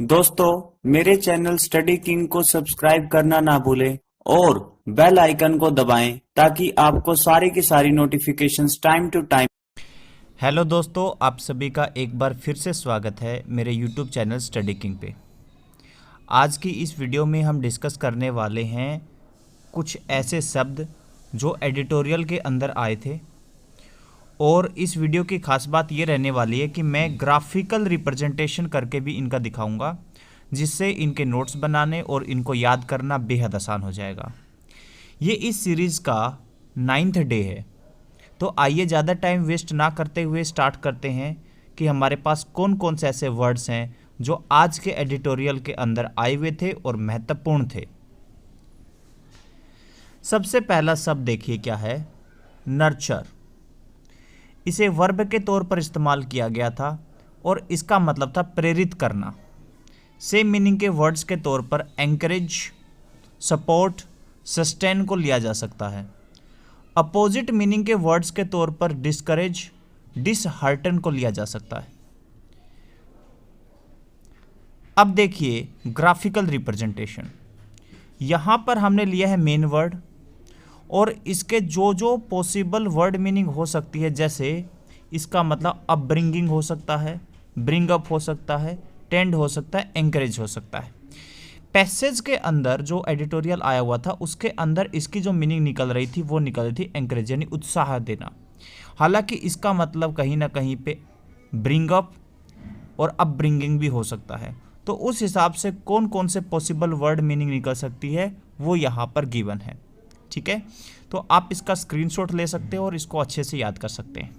दोस्तों, मेरे channel study king को सब्सक्राइब करना ना भूलें और बेल आइकन को दबाएं ताकि आपको सारी की सारी notifications time to time. Hello दोस्तों, आप सभी का एक बार फिर से स्वागत है मेरे YouTube चैनल स्टडी किंग पे। आज की इस वीडियो में हम डिस्कस करने वाले हैं कुछ ऐसे शब्द जो एडिटोरियल के अंदर आए थे, और इस वीडियो की खास बात ये रहने वाली है कि मैं ग्राफिकल रिप्रेजेंटेशन करके भी इनका दिखाऊंगा, जिससे इनके नोट्स बनाने और इनको याद करना बेहद आसान हो जाएगा। ये इस सीरीज़ का 9th डे है, तो आइए ज़्यादा टाइम वेस्ट ना करते हुए स्टार्ट करते हैं कि हमारे पास कौन कौन से ऐसे वर्ड्स हैं जो आज के एडिटोरियल के अंदर आए हुए थे और महत्वपूर्ण थे। सबसे पहला शब्द देखिए क्या है, नर्चर। इसे वर्ब के तौर पर इस्तेमाल किया गया था और इसका मतलब था प्रेरित करना। सेम मीनिंग के वर्ड्स के तौर पर एंकरेज, सपोर्ट, सस्टेन को लिया जा सकता है। अपोजिट मीनिंग के वर्ड्स के तौर पर डिस्करेज, डिसहार्टन को लिया जा सकता है। अब देखिए ग्राफिकल रिप्रेजेंटेशन। यहाँ पर हमने लिया है मेन वर्ड और इसके जो जो पॉसिबल वर्ड मीनिंग हो सकती है, जैसे इसका मतलब अपब्रिंगिंग हो सकता है, ब्रिंग अप हो सकता है, टेंड हो सकता है, एंकरेज हो सकता है। पैसेज के अंदर जो एडिटोरियल आया हुआ था उसके अंदर इसकी जो मीनिंग निकल रही थी वो निकल रही थी एंकरेज, यानी उत्साह देना। हालांकि इसका मतलब कहीं ना कहीं पे ब्रिंग अप और अपब्रिंगिंग भी हो सकता है। तो उस हिसाब से कौन कौन से पॉसिबल वर्ड मीनिंग निकल सकती है वो यहाँ पर गिवन है। ठीक है, तो आप इसका स्क्रीनशॉट ले सकते हो और इसको अच्छे से याद कर सकते हैं।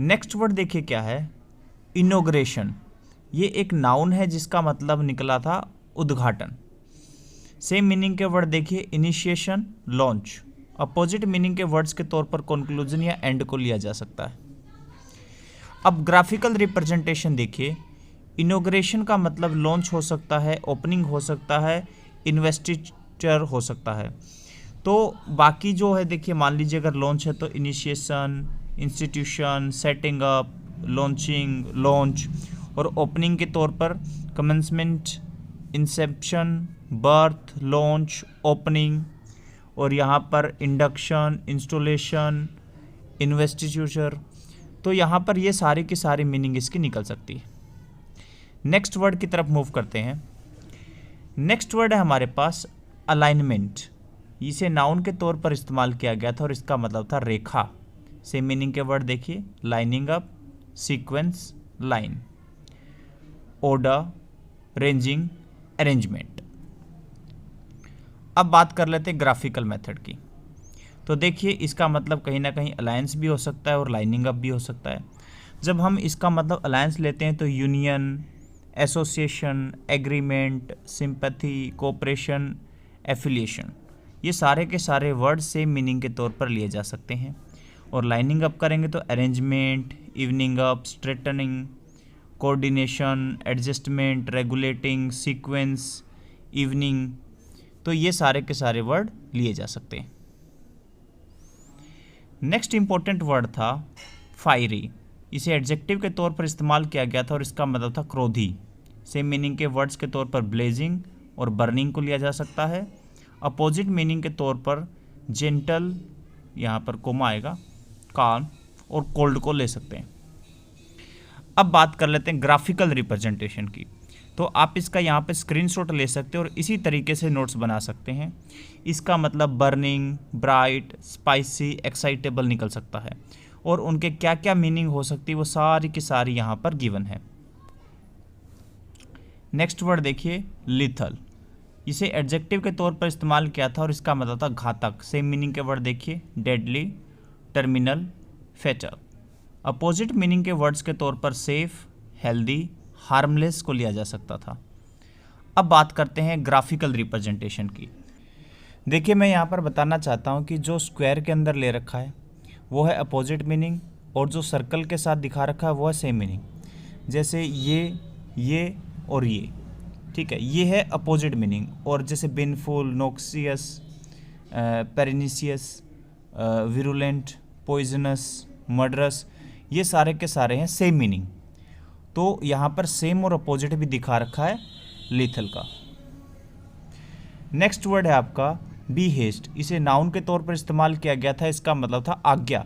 नेक्स्ट वर्ड देखिए क्या है, इनॉग्रेशन। ये एक नाउन है जिसका मतलब निकला था उद्घाटन। सेम मीनिंग के वर्ड देखिए, इनिशिएशन, लॉन्च। अपोजिट मीनिंग के वर्ड्स के तौर पर कंक्लूजन या एंड को लिया जा सकता है। अब ग्राफिकल रिप्रेजेंटेशन देखिए, इनॉग्रेशन का मतलब लॉन्च हो सकता है, ओपनिंग हो सकता है, इन्वेस्टिचर हो सकता है। तो बाकी जो है देखिए, मान लीजिए अगर लॉन्च है तो initiation, institution, setting up, launching, launch, और ओपनिंग के तौर पर commencement, Inception, birth, launch, opening, और यहाँ पर इंडक्शन, इंस्टॉलेशन, इन्वेस्टिट्यूचर। तो यहाँ पर ये सारी की सारी मीनिंग इसकी निकल सकती है। नेक्स्ट वर्ड की तरफ मूव करते हैं। नेक्स्ट वर्ड है हमारे पास अलाइनमेंट। इसे नाउन के तौर पर इस्तेमाल किया गया था और इसका मतलब था रेखा। सेम मीनिंग के वर्ड देखिए, lining up, sequence, line, order, ranging, arrangement. अब बात कर लेते हैं ग्राफिकल मेथड की। तो देखिए इसका मतलब कहीं ना कहीं अलायंस भी हो सकता है और लाइनिंग अप भी हो सकता है। जब हम इसका मतलब अलायंस लेते हैं तो union, association, agreement, sympathy, cooperation, affiliation, ये सारे के सारे वर्ड सेम मीनिंग के तौर पर लिए जा सकते हैं। और लाइनिंग अप करेंगे तो arrangement, evening up, straightening, coordination, adjustment, regulating, sequence, evening, तो ये सारे के सारे वर्ड लिए जा सकते हैं। नेक्स्ट इंपॉर्टेंट वर्ड था फायरी। इसे एडजेक्टिव के तौर पर इस्तेमाल किया गया था और इसका मतलब था क्रोधी। सेम मीनिंग के वर्ड्स के तौर पर ब्लेजिंग और बर्निंग को लिया जा सकता है। अपोजिट मीनिंग के तौर पर जेंटल, यहाँ पर कोमा आएगा, काम और कोल्ड को ले सकते हैं। अब बात कर लेते हैं ग्राफिकल रिप्रेजेंटेशन की। तो आप इसका यहाँ पे स्क्रीनशॉट ले सकते हैं और इसी तरीके से नोट्स बना सकते हैं। इसका मतलब बर्निंग, ब्राइट, स्पाइसी, एक्साइटेबल निकल सकता है, और उनके क्या क्या मीनिंग हो सकती है वो सारी की सारी यहाँ पर गिवन है। नेक्स्ट वर्ड देखिए, लिथल। इसे एडजेक्टिव के तौर पर इस्तेमाल किया था और इसका मतलब था घातक। सेम मीनिंग के वर्ड देखिए, deadly, terminal, fatal. Opposite meaning के वर्ड्स के तौर पर सेफ, हेल्दी, हार्मलेस को लिया जा सकता था। अब बात करते हैं ग्राफिकल रिप्रेजेंटेशन की। देखिए मैं यहाँ पर बताना चाहता हूँ कि जो स्क्वायर के अंदर ले रखा है वो है अपोजिट मीनिंग, और जो सर्कल के साथ दिखा रखा है वो है सेम मीनिंग। जैसे ये और ये, ठीक है, ये है अपोजिट मीनिंग। और जैसे बिनफुल, नोक्सियस, पेरिनिशियस, विरुलेंट, पॉइजनस, मर्डरस, ये सारे के सारे हैं सेम मीनिंग। तो यहाँ पर सेम और अपोजिट भी दिखा रखा है लीथल का। नेक्स्ट वर्ड है आपका बी हेस्ट। इसे नाउन के तौर पर इस्तेमाल किया गया था, इसका मतलब था आज्ञा।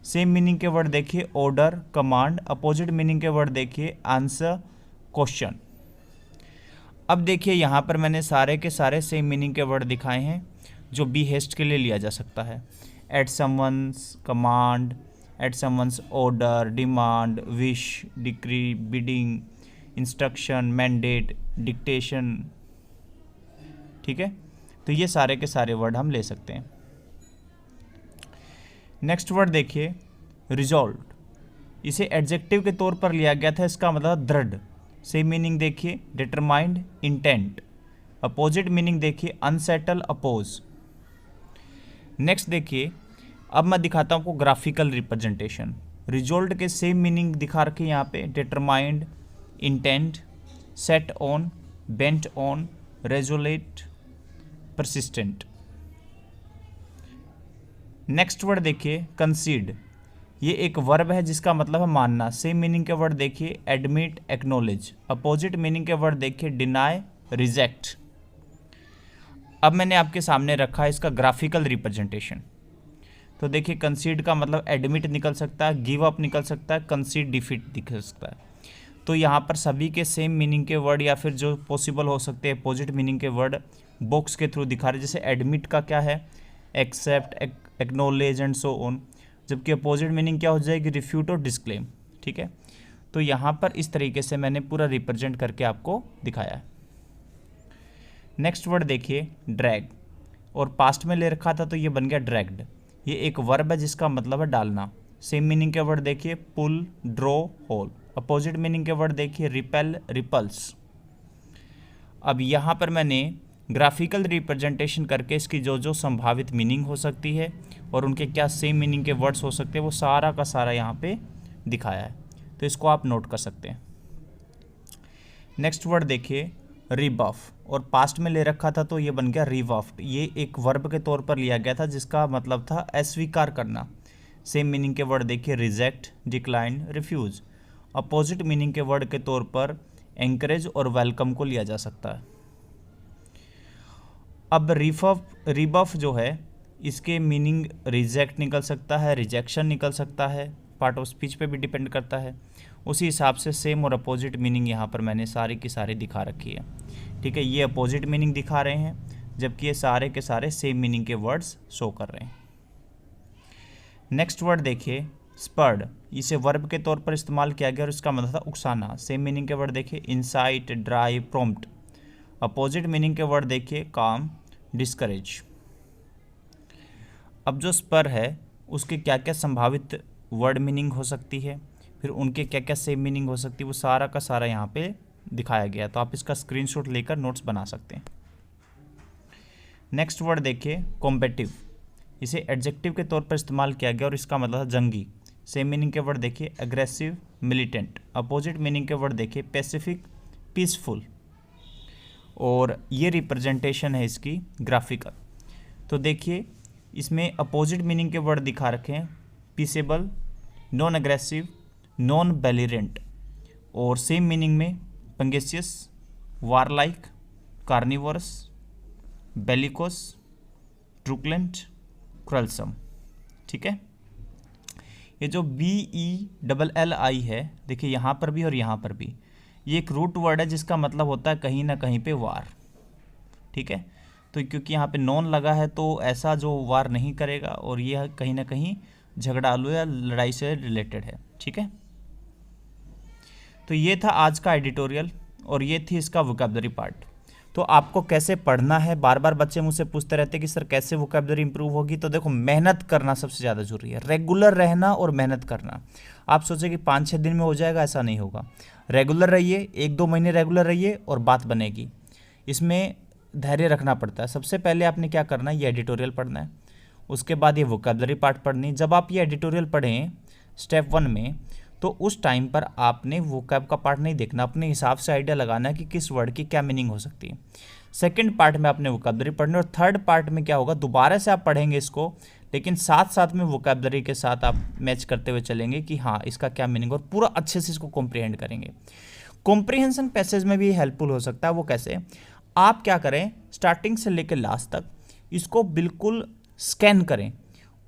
सेम मीनिंग के वर्ड देखिए ऑर्डर, कमांड। अपोजिट मीनिंग के वर्ड देखिए आंसर, क्वेश्चन। अब देखिए यहाँ पर मैंने सारे के सारे सेम मीनिंग के वर्ड दिखाए हैं जो बी हेस्ट के लिए लिया जा सकता है। At someone's command, at someone's order, demand, wish, decree, bidding, instruction, mandate, dictation. ठीक है, तो ये सारे के सारे वर्ड हम ले सकते हैं। नेक्स्ट वर्ड देखिए रिजॉल्व। इसे एडजेक्टिव के तौर पर लिया गया था, इसका मतलब दृढ़। सेम मीनिंग देखिए डिटरमाइंड, इंटेंट। अपोजिट मीनिंग देखिए अनसेटल, अपोज। नेक्स्ट देखिए, अब मैं दिखाता हूँ आपको ग्राफिकल रिप्रेजेंटेशन। रिजॉल्व के सेम मीनिंग दिखा रखे यहाँ पे, determined, intent, set on, bent on, resolute, persistent. Next word देखिए कंसीड। ये एक वर्ब है जिसका मतलब है मानना। सेम मीनिंग के वर्ड देखिए एडमिट, एक्नॉलेज। अपोजिट मीनिंग के वर्ड देखिए डिनाई, रिजेक्ट। अब मैंने आपके सामने रखा है इसका ग्राफिकल रिप्रेजेंटेशन। तो देखिए कंसीड का मतलब एडमिट निकल सकता है, गिव अप निकल सकता है, कंसीड डिफीट निकल सकता है। तो यहाँ पर सभी के सेम मीनिंग के वर्ड या फिर जो पॉसिबल हो सकते हैं अपोजिट मीनिंग के वर्ड बॉक्स के थ्रू दिखा रहे। जैसे एडमिट का क्या है, accept, acknowledge and so on. जबकि अपोजिट मीनिंग क्या हो जाएगी, रिफ्यूट और डिस्क्लेम। ठीक है, तो यहाँ पर इस तरीके से मैंने पूरा रिप्रेजेंट करके आपको दिखाया है। नेक्स्ट वर्ड देखिए ड्रैग, और पास्ट में ले रखा था तो ये बन गया ड्रैग्ड। ये एक वर्ब है जिसका मतलब है डालना। सेम मीनिंग के वर्ड देखिए पुल, ड्रॉ, होल। अपोजिट मीनिंग के वर्ड देखिए रिपेल, रिपल्स। अब यहाँ पर मैंने ग्राफिकल रिप्रेजेंटेशन करके इसकी जो जो संभावित मीनिंग हो सकती है और उनके क्या सेम मीनिंग के वर्ड्स हो सकते हैं वो सारा का सारा यहाँ पे दिखाया है, तो इसको आप नोट कर सकते हैं। नेक्स्ट वर्ड देखिए रिबफ, और पास्ट में ले रखा था तो ये बन गया रिवफ्ड। ये एक वर्ब के तौर पर लिया गया था जिसका मतलब था अस्वीकार करना। सेम मीनिंग के वर्ड देखिए reject, decline, refuse. Opposite meaning के वर्ड के तौर पर एंकरेज और वेलकम को लिया जा सकता है। अब रिबफ जो है इसके मीनिंग रिजेक्ट निकल सकता है, रिजेक्शन निकल सकता है, पार्ट ऑफ स्पीच पे भी डिपेंड करता है। उसी हिसाब से सेम और अपोजिट मीनिंग यहाँ पर मैंने सारी की सारी दिखा रखी है। ठीक है, ये अपोजिट मीनिंग दिखा रहे हैं जबकि ये सारे के सारे सेम मीनिंग के वर्ड्स शो कर रहे हैं। नेक्स्ट वर्ड देखिए स्पर्ड। इसे वर्ब के तौर पर इस्तेमाल किया गया और इसका मतलब था उकसाना। सेम मीनिंग के वर्ड देखिए insight, drive, prompt. Opposite meaning के वर्ड देखिए काम, डिस्करेज। अब जो स्पर है उसके क्या क्या संभावित वर्ड मीनिंग हो सकती है, फिर उनके क्या क्या सेम मीनिंग हो सकती है, वो सारा का सारा यहाँ पे दिखाया गया, तो आप इसका स्क्रीनशॉट लेकर नोट्स बना सकते हैं। नेक्स्ट वर्ड देखिए कॉम्बेटिव। इसे एडजेक्टिव के तौर पर इस्तेमाल किया गया और इसका मतलब जंगी। सेम मीनिंग के वर्ड देखिए एग्रेसिव, मिलिटेंट। अपोजिट मीनिंग के वर्ड देखिए पैसिफिक, पीसफुल। और ये रिप्रेजेंटेशन है इसकी ग्राफिकल। तो देखिए इसमें अपोजिट मीनिंग के वर्ड दिखा रखे हैं पीसेबल, नॉन एग्रेसिव, नॉन बेलिरेंट। और सेम मीनिंग में पंगेसियस, वारलाइक, कार्निवरस, बेलिकोस, ट्रुकलेंट, क्रुएलसम। ठीक है, ये जो BELLI है देखिए यहाँ पर भी और यहाँ पर भी, ये एक रूट वर्ड है जिसका मतलब होता है कहीं ना कहीं पे वार। ठीक है, तो क्योंकि यहाँ पे नॉन लगा है तो ऐसा जो वार नहीं करेगा और ये कहीं ना कहीं झगड़ालू या लड़ाई से रिलेटेड है। ठीक है, तो ये था आज का एडिटोरियल और ये थी इसका वोकैबुलरी पार्ट। तो आपको कैसे पढ़ना है, बार बार बच्चे मुझसे पूछते रहते हैं कि सर कैसे वोकैबुलरी इंप्रूव होगी। तो देखो मेहनत करना सबसे ज़्यादा जरूरी है, रेगुलर रहना और मेहनत करना। आप सोचे कि 5-6 दिन में हो जाएगा, ऐसा नहीं होगा। रेगुलर रहिए, 1-2 महीने रेगुलर रहिए और बात बनेगी। इसमें धैर्य रखना पड़ता है। सबसे पहले आपने क्या करना है, ये एडिटोरियल पढ़ना है, उसके बाद ये वोकैबुलरी पार्ट पढ़नी। जब आप ये एडिटोरियल पढ़ें स्टेप 1 में, तो उस टाइम पर आपने वोकैब का पार्ट नहीं देखना, अपने हिसाब से आइडिया लगाना है कि किस वर्ड की क्या मीनिंग हो सकती है। सेकंड पार्ट में आपने वोकैबुलरी पढ़ना और थर्ड पार्ट में क्या होगा, दोबारा से आप पढ़ेंगे इसको, लेकिन साथ साथ में वोकैबलरी के साथ आप मैच करते हुए चलेंगे कि हाँ इसका क्या मीनिंग, और पूरा अच्छे से इसको कॉम्प्रिहेंड करेंगे। कॉम्प्रिहेंशन पैसेज में भी हेल्पफुल हो सकता है। वो कैसे, आप क्या करें, स्टार्टिंग से लेकर लास्ट तक इसको बिल्कुल स्कैन करें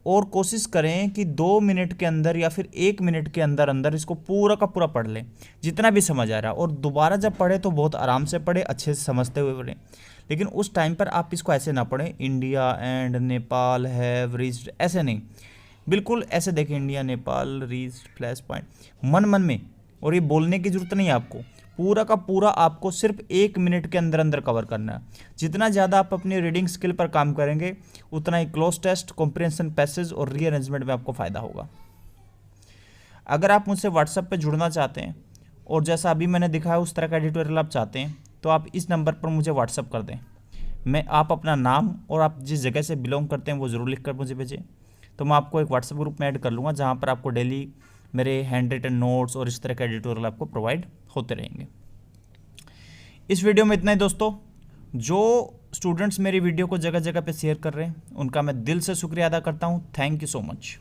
और कोशिश करें कि 2 मिनट के अंदर या फिर 1 मिनट के अंदर अंदर इसको पूरा का पूरा पढ़ लें जितना भी समझ आ रहा है। और दोबारा जब पढ़े तो बहुत आराम से पढ़े, अच्छे से समझते हुए पढ़ें। लेकिन उस टाइम पर आप इसको ऐसे ना पढ़ें, India and Nepal have reached, ऐसे नहीं, बिल्कुल ऐसे देखें, India Nepal reached flash point, मन मन में। और ये बोलने की जरूरत नहीं है आपको, पूरा का पूरा आपको सिर्फ 1 मिनट के अंदर अंदर कवर करना है। जितना ज़्यादा आप अपनी रीडिंग स्किल पर काम करेंगे उतना ही क्लोज टेस्ट, कॉम्प्रिहेंशन पैसेज और रीअरेंजमेंट में आपको फ़ायदा होगा। अगर आप मुझसे व्हाट्सएप पे जुड़ना चाहते हैं और जैसा अभी मैंने दिखाया उस तरह का एडिटोरियल आप चाहते हैं तो आप इस नंबर पर मुझे व्हाट्सएप कर दें। आप अपना नाम और आप जिस जगह से बिलोंग करते हैं वो ज़रूर लिख कर मुझे भेजें, तो मैं आपको एक व्हाट्सएप ग्रुप में ऐड कर लूँगा जहाँ पर आपको डेली मेरे हैंड रिटन नोट्स और इस तरह का एडिटोरियल आपको प्रोवाइड होते रहेंगे। इस वीडियो में इतना ही दोस्तों। जो स्टूडेंट्स मेरी वीडियो को जगह जगह पे शेयर कर रहे हैं उनका मैं दिल से शुक्रिया अदा करता हूँ। Thank you so much.